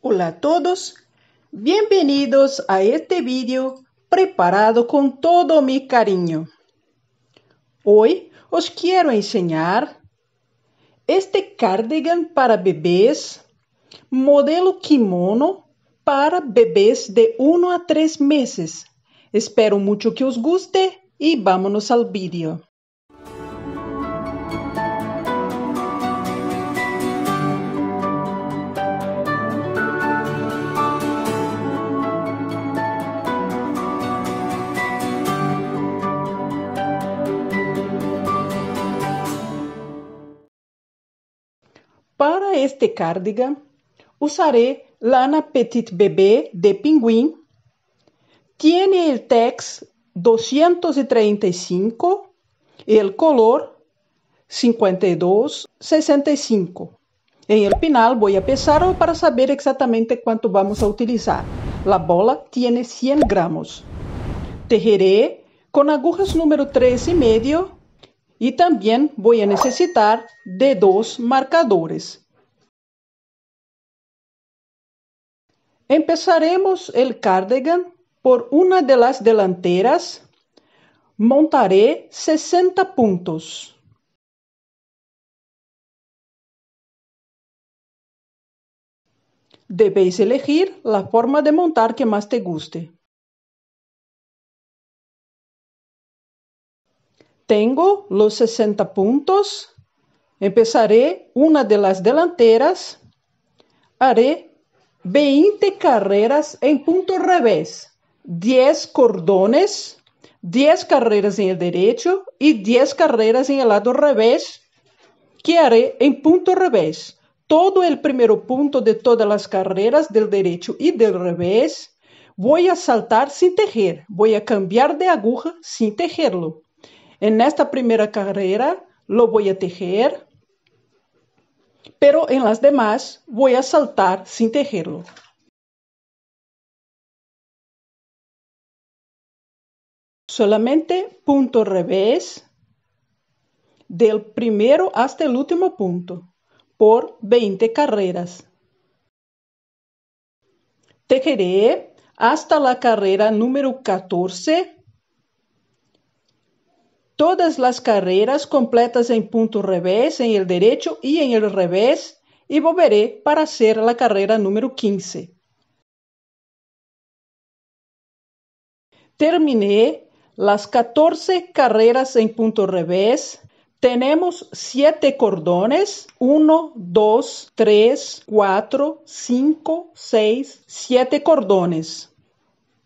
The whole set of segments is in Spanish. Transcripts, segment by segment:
Hola a todos, bienvenidos a este vídeo preparado con todo mi cariño. Hoy os quiero enseñar este cardigan para bebés, modelo kimono para bebés de 1 a 3 meses. Espero mucho que os guste y vámonos al vídeo. Para este cardigan, usaré lana Petit Bebé de pingüín. Tiene el tex 235 y el color 52-65. En el final voy a pesarlo para saber exactamente cuánto vamos a utilizar. La bola tiene 100 gramos. Tejeré con agujas número 3,5 y también voy a necesitar de 2 marcadores. Empezaremos el cardigan por una de las delanteras. Montaré 60 puntos. Debéis elegir la forma de montar que más te guste. Tengo los 60 puntos. Empezaré una de las delanteras. Haré 20 carreras en punto revés. 10 cordones, 10 carreras en el derecho y 10 carreras en el lado revés, que haré en punto revés. Todo el primer punto de todas las carreras del derecho y del revés voy a saltar sin tejer. Voy a cambiar de aguja sin tejerlo. En esta primera carrera lo voy a tejer, pero en las demás voy a saltar sin tejerlo. Solamente punto revés del primero hasta el último punto por 20 carreras. Tejeré hasta la carrera número 14. Todas las carreras completas en punto revés en el derecho y en el revés y volveré para hacer la carrera número 15. Terminé las 14 carreras en punto revés. Tenemos 7 cordones, 1, 2, 3, 4, 5, 6, 7 cordones.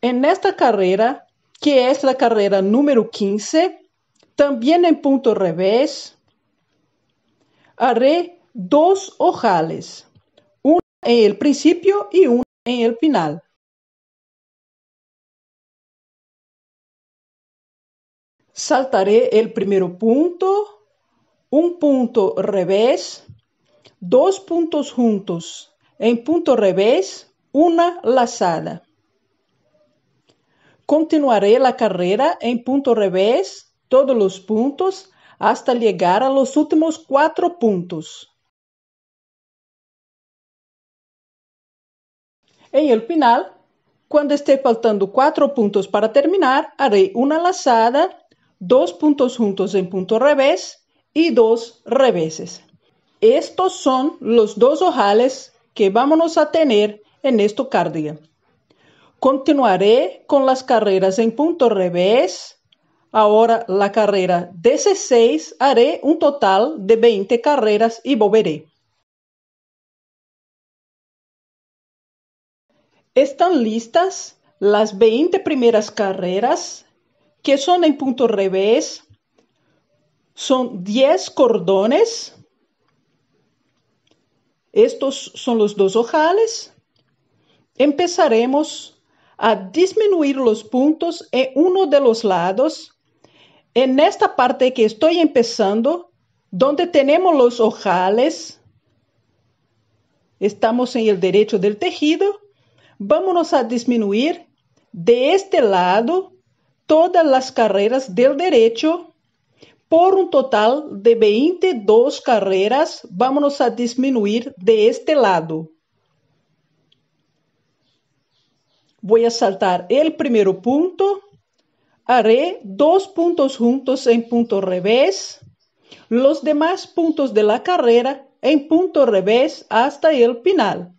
En esta carrera, que es la carrera número 15, también en punto revés, haré 2 ojales, una en el principio y una en el final. Saltaré el primer punto, un punto revés, 2 puntos juntos, en punto revés, una lazada. Continuaré la carrera en punto revés, todos los puntos, hasta llegar a los últimos 4 puntos. En el final, cuando esté faltando 4 puntos para terminar, haré una lazada, 2 puntos juntos en punto revés y 2 reveses. Estos son los 2 ojales que vamos a tener en este cardigan. Continuaré con las carreras en punto revés. Ahora la carrera 16 haré un total de 20 carreras y volveré. Están listas las 20 primeras carreras, que son en punto revés. Son 10 cordones. Estos son los 2 ojales. Empezaremos a disminuir los puntos en uno de los lados. En esta parte que estoy empezando, donde tenemos los ojales, estamos en el derecho del tejido. Vámonos a disminuir de este lado todas las carreras del derecho por un total de 22 carreras. Vámonos a disminuir de este lado. Voy a saltar el primer punto, haré 2 puntos juntos en punto revés, los demás puntos de la carrera en punto revés hasta el final.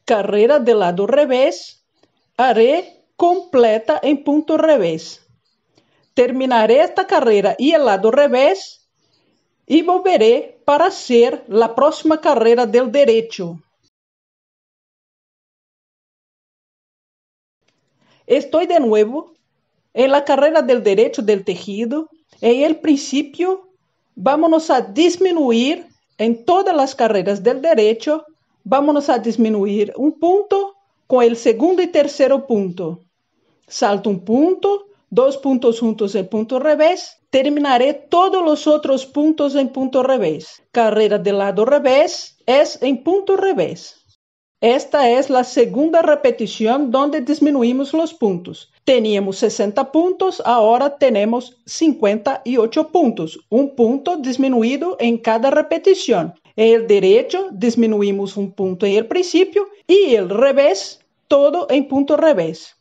Carrera del lado revés, haré completa en punto revés. Terminaré esta carrera y el lado revés y volveré para hacer la próxima carrera del derecho. Estoy de nuevo en la carrera del derecho del tejido. En el principio, vámonos a disminuir en todas las carreras del derecho. Vámonos a disminuir un punto con el segundo y tercero punto. Salto un punto, 2 puntos juntos en punto revés. Terminaré todos los otros puntos en punto revés. Carrera del lado revés es en punto revés. Esta es la segunda repetición donde disminuimos los puntos. Teníamos 60 puntos, ahora tenemos 58 puntos. Un punto disminuido en cada repetición. En el derecho disminuimos un punto en el principio y el revés, todo en punto revés.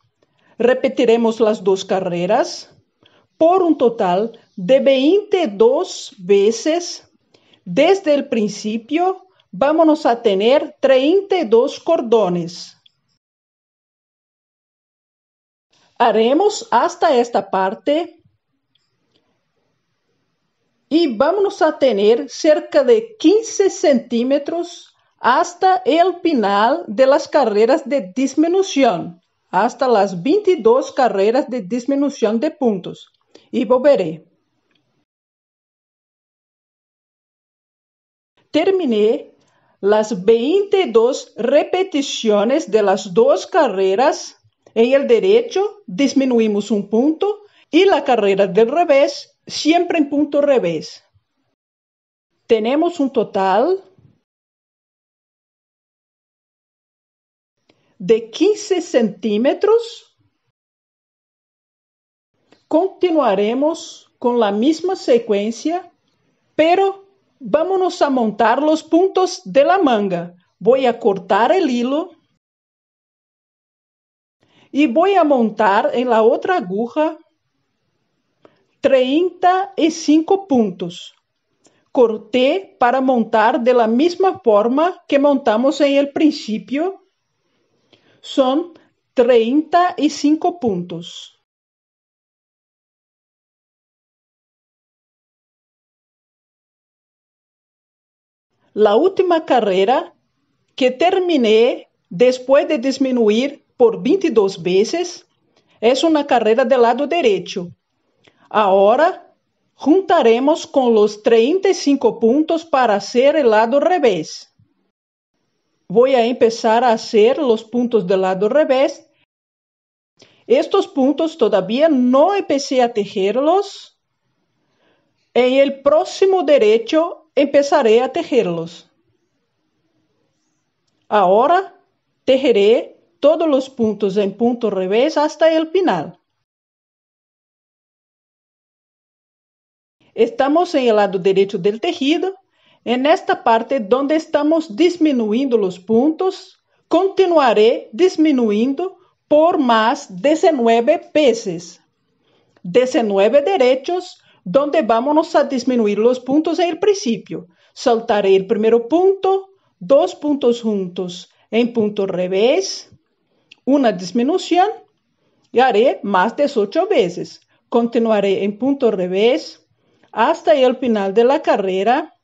Repetiremos las dos carreras por un total de 22 veces. Desde el principio vámonos a tener 32 cordones. Haremos hasta esta parte y vámonos a tener cerca de 15 centímetros hasta el final de las carreras de disminución, hasta las 22 carreras de disminución de puntos. Y volveré. Terminé las 22 repeticiones de las dos carreras. En el derecho disminuimos un punto y la carrera del revés siempre en punto revés. Tenemos un total de 15 centímetros. Continuaremos con la misma secuencia, pero vámonos a montar los puntos de la manga. Voy a cortar el hilo y voy a montar en la otra aguja 35 puntos. Corté para montar de la misma forma que montamos en el principio. Son 35 puntos. La última carrera que terminé después de disminuir por 22 veces es una carrera del lado derecho. Ahora juntaremos con los 35 puntos para hacer el lado revés. Voy a empezar a hacer los puntos del lado revés. Estos puntos todavía no empecé a tejerlos. En el próximo derecho empezaré a tejerlos. Ahora tejeré todos los puntos en punto revés hasta el final. Estamos en el lado derecho del tejido. En esta parte donde estamos disminuyendo los puntos, continuaré disminuyendo por más 19 veces. 19 derechos donde vamos a disminuir los puntos en el principio. Saltaré el primer punto, 2 puntos juntos en punto revés, una disminución y haré más de 8 veces. Continuaré en punto revés hasta el final de la carrera.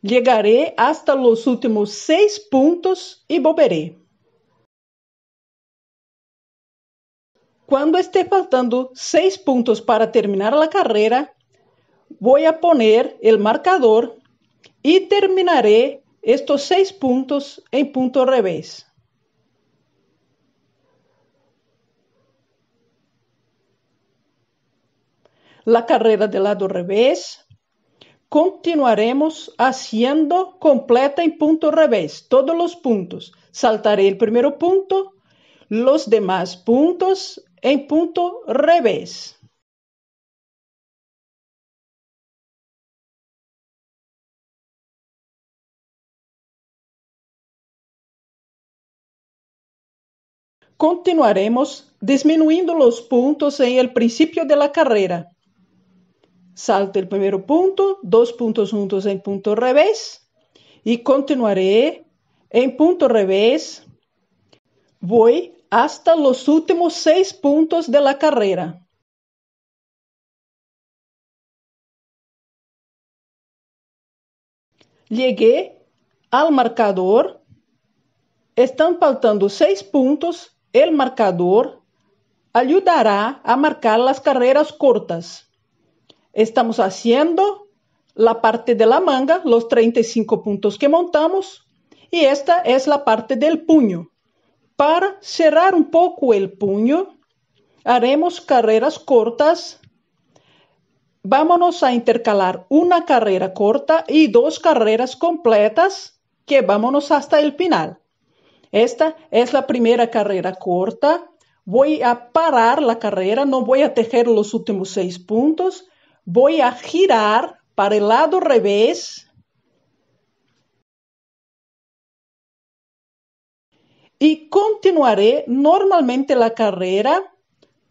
Llegaré hasta los últimos 6 puntos y volveré. Cuando esté faltando 6 puntos para terminar la carrera, voy a poner el marcador y terminaré estos 6 puntos en punto revés. La carrera del lado revés continuaremos haciendo completa en punto revés, todos los puntos. Saltaré el primer punto, los demás puntos en punto revés. Continuaremos disminuyendo los puntos en el principio de la carrera. Salto el primer punto, 2 puntos juntos en punto revés y continuaré en punto revés. Voy hasta los últimos 6 puntos de la carrera. Llegué al marcador. Están faltando 6 puntos. El marcador ayudará a marcar las carreras cortas. Estamos haciendo la parte de la manga, los 35 puntos que montamos, y esta es la parte del puño. Para cerrar un poco el puño, haremos carreras cortas. Vámonos a intercalar una carrera corta y 2 carreras completas, que vámonos hasta el final. Esta es la primera carrera corta. Voy a parar la carrera, no voy a tejer los últimos 6 puntos. Voy a girar para el lado revés. Y continuaré normalmente la carrera,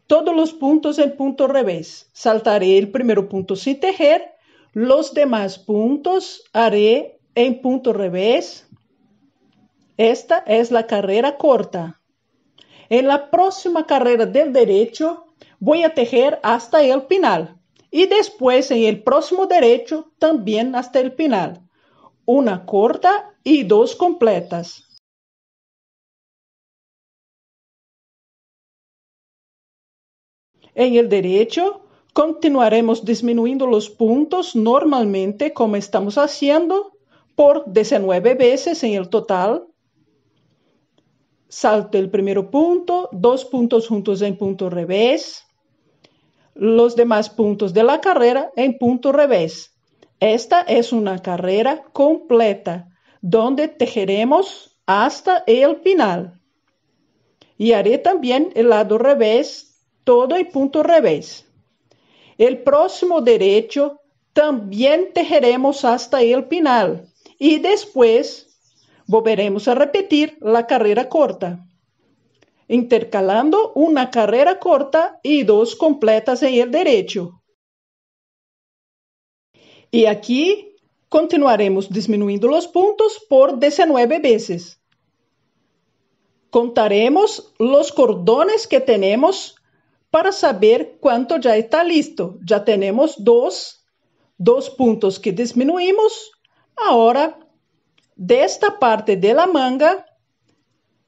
todos los puntos en punto revés. Saltaré el primer punto sin tejer, los demás puntos haré en punto revés. Esta es la carrera corta. En la próxima carrera del derecho voy a tejer hasta el final. Y después en el próximo derecho también hasta el final. Una corta y 2 completas. En el derecho continuaremos disminuyendo los puntos normalmente como estamos haciendo por 19 veces en el total. Salto el primer punto, 2 puntos juntos en punto revés. Los demás puntos de la carrera en punto revés. Esta es una carrera completa, donde tejeremos hasta el final. Y haré también el lado revés, todo en punto revés. El próximo derecho también tejeremos hasta el final. Y después volveremos a repetir la carrera corta, intercalando una carrera corta y 2 completas en el derecho. Y aquí continuaremos disminuyendo los puntos por 19 veces. Contaremos los cordones que tenemos para saber cuánto ya está listo. Ya tenemos 2 puntos que disminuimos. Ahora, de esta parte de la manga,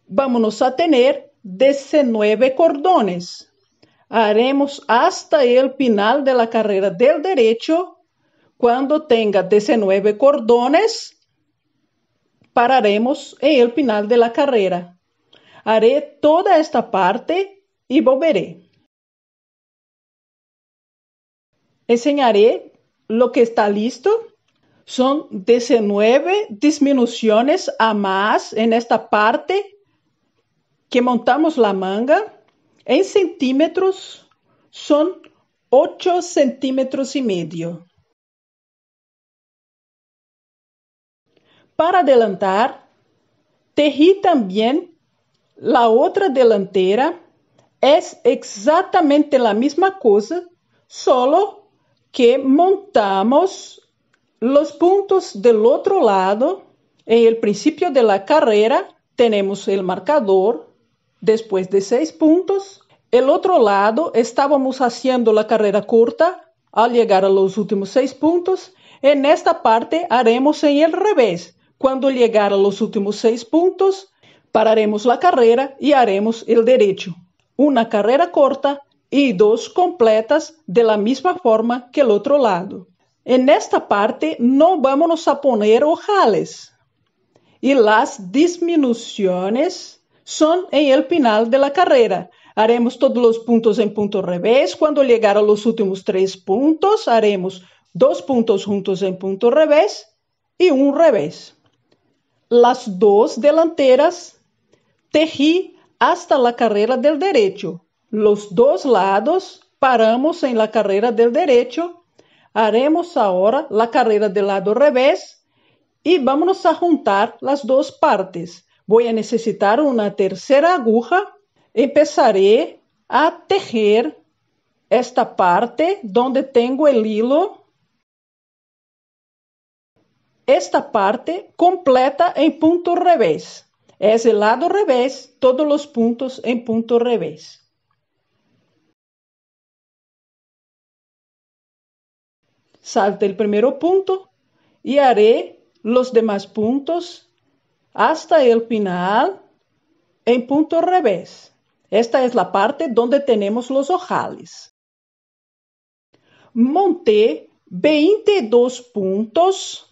vamos a tener 19 cordones. Haremos hasta el final de la carrera del derecho. Cuando tenga 19 cordones, pararemos en el final de la carrera. Haré toda esta parte y volveré. Enseñaré lo que está listo. Son 19 disminuciones a más en esta parte que montamos la manga. En centímetros son 8 centímetros y medio. Para adelantar, tejí también la otra delantera. Es exactamente la misma cosa, solo que montamos los puntos del otro lado. En el principio de la carrera tenemos el marcador, después de 6 puntos. El otro lado estábamos haciendo la carrera corta. Al llegar a los últimos 6 puntos, en esta parte haremos en el revés. Cuando llegar a los últimos 6 puntos, pararemos la carrera y haremos el derecho. Una carrera corta y 2 completas de la misma forma que el otro lado. En esta parte no vamos a poner ojales. Y las disminuciones son en el final de la carrera. Haremos todos los puntos en punto revés. Cuando llegar a los últimos 3 puntos, haremos 2 puntos juntos en punto revés y un revés. Las 2 delanteras tejí hasta la carrera del derecho. Los 2 lados paramos en la carrera del derecho. Haremos ahora la carrera del lado revés y vamos a juntar las 2 partes. Voy a necesitar una tercera aguja. Empezaré a tejer esta parte donde tengo el hilo, esta parte completa en punto revés. Es el lado revés, todos los puntos en punto revés. Salte el primer punto y haré los demás puntos hasta el final en punto revés. Esta es la parte donde tenemos los ojales. Monté 22 puntos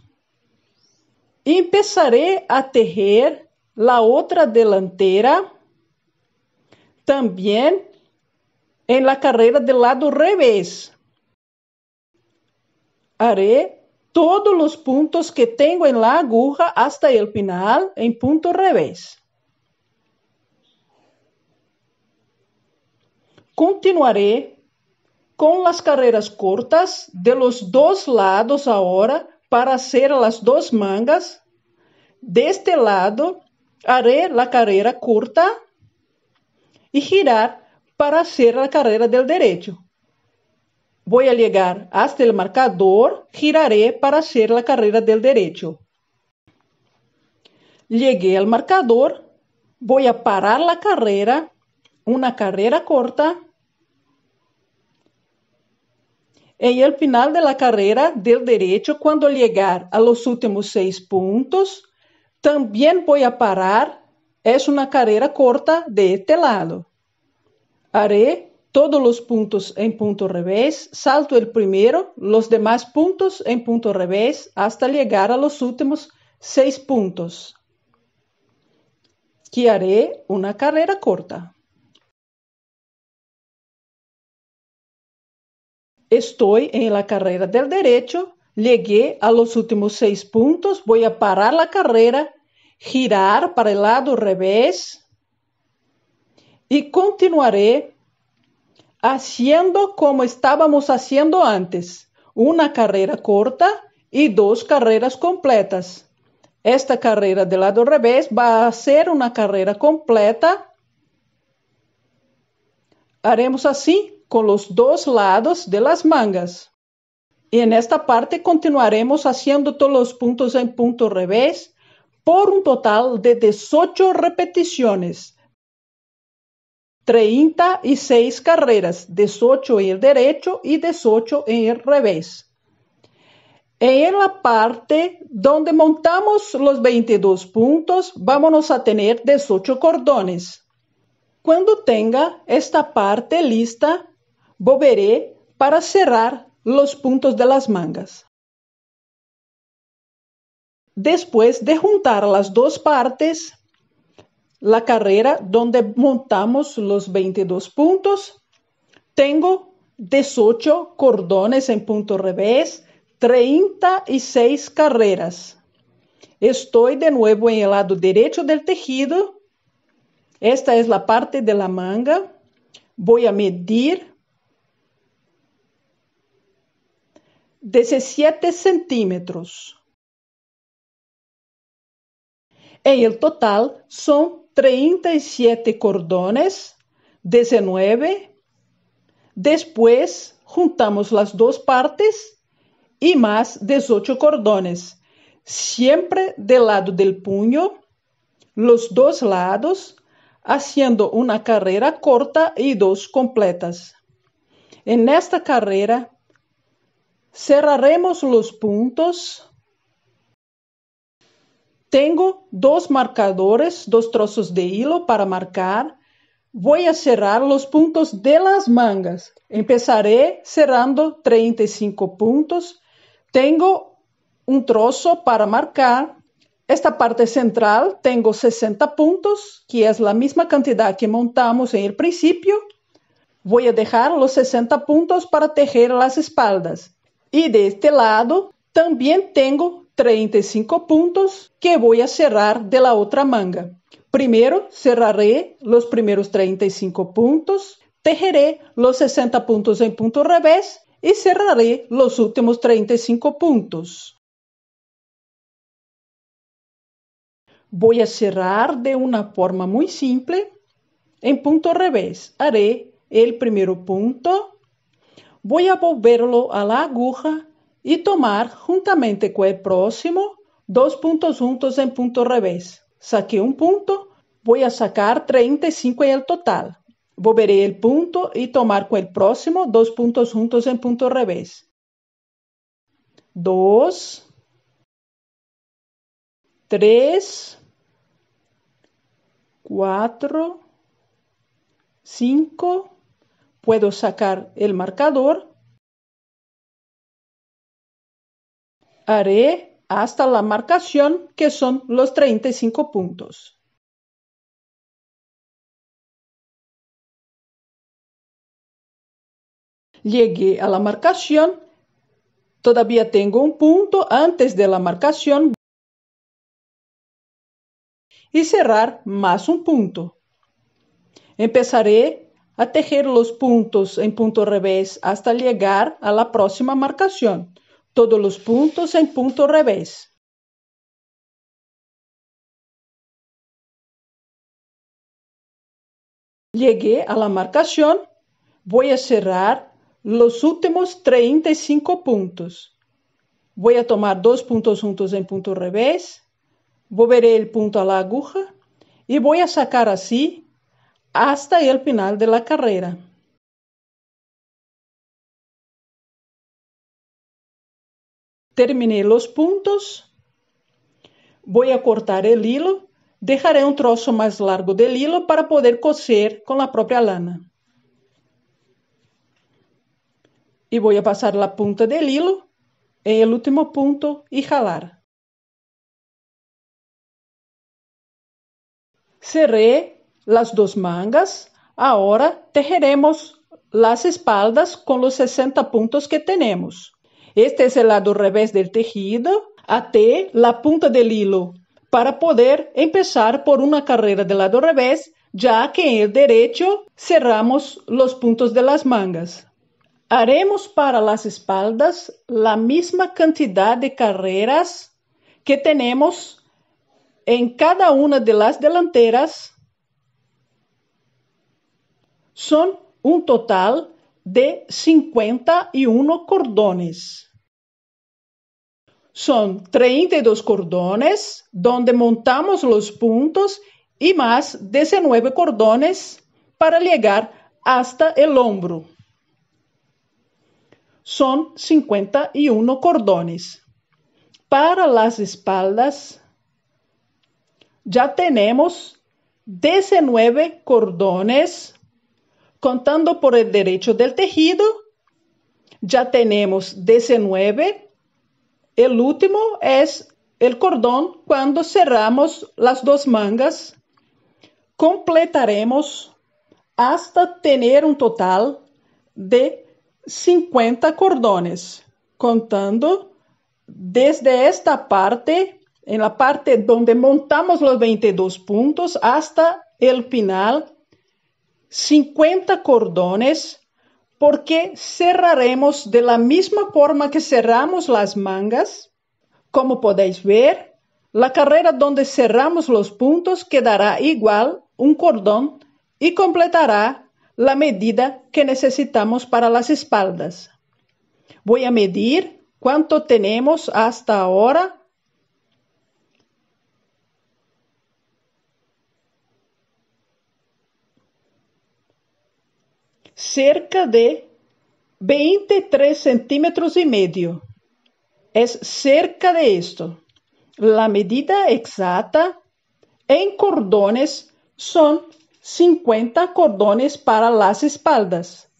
y empezaré a tejer la otra delantera también en la carrera del lado revés. Haré todos los puntos que tengo en la aguja hasta el final en punto revés. Continuaré con las carreras cortas de los dos lados ahora para hacer las dos mangas. De este lado haré la carrera corta y girar para hacer la carrera del derecho. Voy a llegar hasta el marcador, giraré para hacer la carrera del derecho. Llegué al marcador, voy a parar la carrera, una carrera corta. En el final de la carrera del derecho, cuando llegar a los últimos 6 puntos, también voy a parar. Es una carrera corta de este lado. Haré todos los puntos en punto revés, salto el primero, los demás puntos en punto revés, hasta llegar a los últimos 6 puntos. Que haré una carrera corta. Estoy en la carrera del derecho, llegué a los últimos 6 puntos, voy a parar la carrera, girar para el lado revés y continuaré haciendo como estábamos haciendo antes, una carrera corta y 2 carreras completas. Esta carrera del lado revés va a ser una carrera completa. Haremos así con los 2 lados de las mangas. Y en esta parte continuaremos haciendo todos los puntos en punto revés por un total de 18 repeticiones. 36 carreras, 18 en el derecho y 18 en el revés. En la parte donde montamos los 22 puntos, vamos a tener 18 cordones. Cuando tenga esta parte lista, volveré para cerrar los puntos de las mangas. Después de juntar las 2 partes, la carrera donde montamos los 22 puntos, tengo 18 cordones en punto revés, 36 carreras. Estoy de nuevo en el lado derecho del tejido. Esta es la parte de la manga. Voy a medir 17 centímetros. En el total son 37 cordones, 19. Después juntamos las 2 partes y más 18 cordones. Siempre del lado del puño, los 2 lados, haciendo una carrera corta y 2 completas. En esta carrera cerraremos los puntos. Tengo 2 marcadores, 2 trozos de hilo para marcar. Voy a cerrar los puntos de las mangas. Empezaré cerrando 35 puntos. Tengo un trozo para marcar. Esta parte central tengo 60 puntos, que es la misma cantidad que montamos en el principio. Voy a dejar los 60 puntos para tejer las espaldas. Y de este lado también tengo 35 puntos que voy a cerrar de la otra manga. Primero cerraré los primeros 35 puntos, tejeré los 60 puntos en punto revés y cerraré los últimos 35 puntos. Voy a cerrar de una forma muy simple. en punto revés. Haré el primer punto, voy a volverlo a la aguja y tomar juntamente con el próximo 2 puntos juntos en punto revés. Saqué un punto, voy a sacar 35 en el total. Volveré el punto y tomar con el próximo 2 puntos juntos en punto revés. 2, 3, 4, 5, puedo sacar el marcador. Haré hasta la marcación, que son los 35 puntos. Llegué a la marcación, todavía tengo un punto antes de la marcación y cerrar más un punto. Empezaré a tejer los puntos en punto revés hasta llegar a la próxima marcación. Todos los puntos en punto revés. Llegué a la marcación, voy a cerrar los últimos 35 puntos. Voy a tomar 2 puntos juntos en punto revés, volveré el punto a la aguja y voy a sacar así hasta el final de la carrera. Terminé los puntos, voy a cortar el hilo, dejaré un trozo más largo del hilo para poder coser con la propia lana. Y voy a pasar la punta del hilo en el último punto y jalar. Cerré las dos mangas. Ahora tejeremos las espaldas con los 60 puntos que tenemos. Este es el lado revés del tejido. Até la punta del hilo para poder empezar por una carrera del lado revés, ya que en el derecho cerramos los puntos de las mangas. Haremos para las espaldas la misma cantidad de carreras que tenemos en cada una de las delanteras. Son un total de 51 cordones. Son 32 cordones donde montamos los puntos y más 19 cordones para llegar hasta el hombro. Son 51 cordones. Para las espaldas ya tenemos 19 cordones, contando por el derecho del tejido, ya tenemos 19. El último es el cordón cuando cerramos las dos mangas. Completaremos hasta tener un total de 50 cordones, contando desde esta parte, en la parte donde montamos los 22 puntos, hasta el final, 50 cordones, porque cerraremos de la misma forma que cerramos las mangas. Como podéis ver, la carrera donde cerramos los puntos quedará igual un cordón y completará la medida que necesitamos para las espaldas. Voy a medir cuánto tenemos hasta ahora. Cerca de 23 centímetros y medio. Es cerca de esto. La medida exacta en cordones son 50 cordones para las espaldas.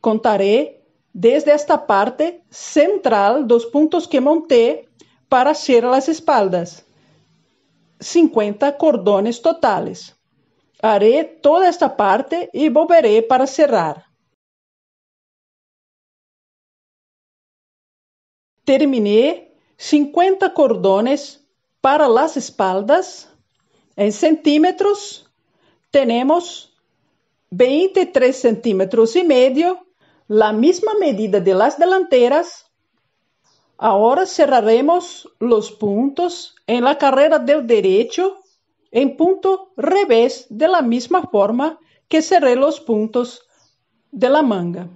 Contaré desde esta parte central dos puntos que monté para hacer las espaldas. 50 cordones totales. Haré toda esta parte y volveré para cerrar. Terminé 50 cordones para las espaldas. En centímetros tenemos 23 centímetros y medio, la misma medida de las delanteras. Ahora cerraremos los puntos en la carrera del derecho en punto revés de la misma forma que cerré los puntos de la manga.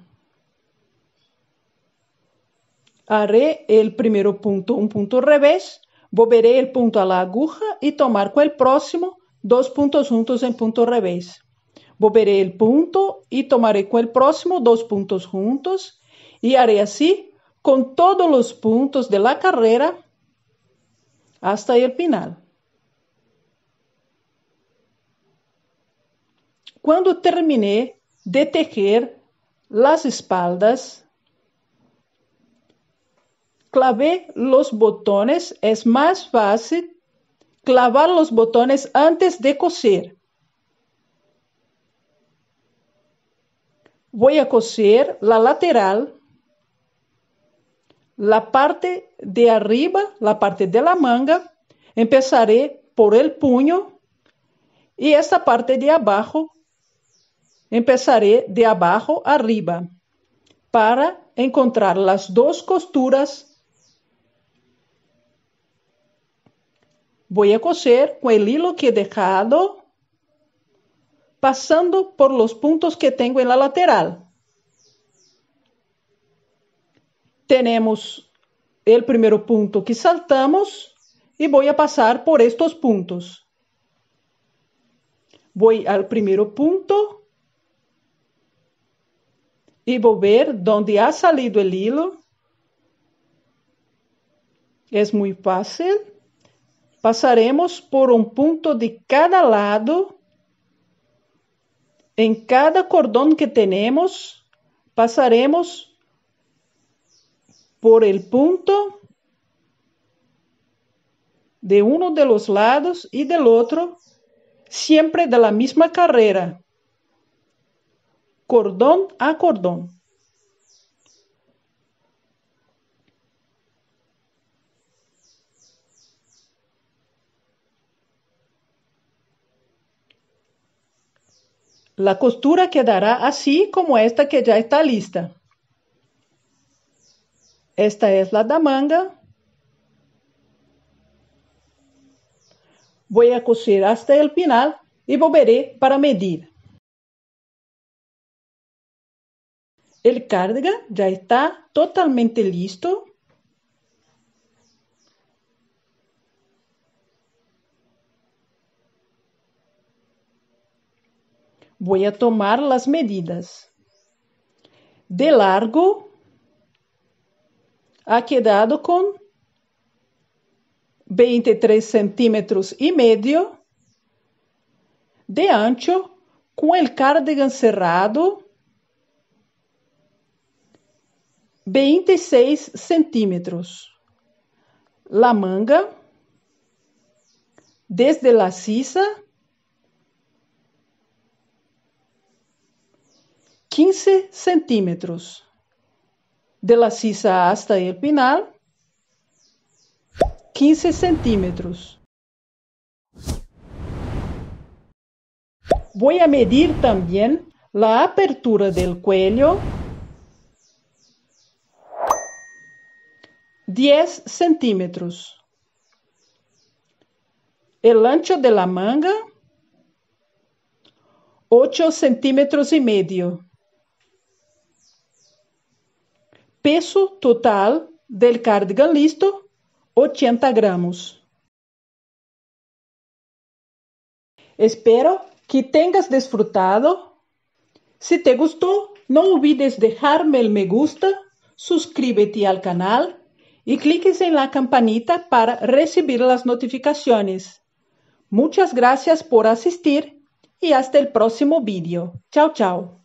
Haré el primer punto un punto revés, volveré el punto a la aguja y tomar con el próximo 2 puntos juntos en punto revés. Volveré el punto y tomaré con el próximo 2 puntos juntos y haré así con todos los puntos de la carrera hasta el final. Cuando terminé de tejer las espaldas, clavé los botones. Es más fácil clavar los botones antes de coser. Voy a coser la lateral, la parte de arriba, la parte de la manga. Empezaré por el puño y esta parte de abajo empezaré de abajo arriba para encontrar las dos costuras. Voy a coser con el hilo que he dejado, pasando por los puntos que tengo en la lateral. Tenemos el primer punto que saltamos y voy a pasar por estos puntos. Voy al primer punto y voy a ver dónde ha salido el hilo. Es muy fácil. Pasaremos por un punto de cada lado. En cada cordón que tenemos, pasaremos por el punto de uno de los lados y del otro, siempre de la misma carrera. Cordón a cordón. La costura quedará así como esta que ya está lista. Esta es la da manga. Voy a coser hasta el final y volveré para medir. El cardigan ya está totalmente listo. Voy a tomar las medidas. De largo ha quedado con 23 centímetros y medio. De ancho, con el cardigan cerrado, 26 centímetros. La manga, desde la sisa, 15 centímetros. De la sisa hasta el final, 15 centímetros. Voy a medir también la apertura del cuello, 10 centímetros. El ancho de la manga, 8 centímetros y medio. Peso total del cardigan listo, 80 gramos. Espero que tengas disfrutado. Si te gustó, no olvides dejarme el me gusta, suscríbete al canal y cliques en la campanita para recibir las notificaciones. Muchas gracias por asistir y hasta el próximo vídeo. Chao, chao.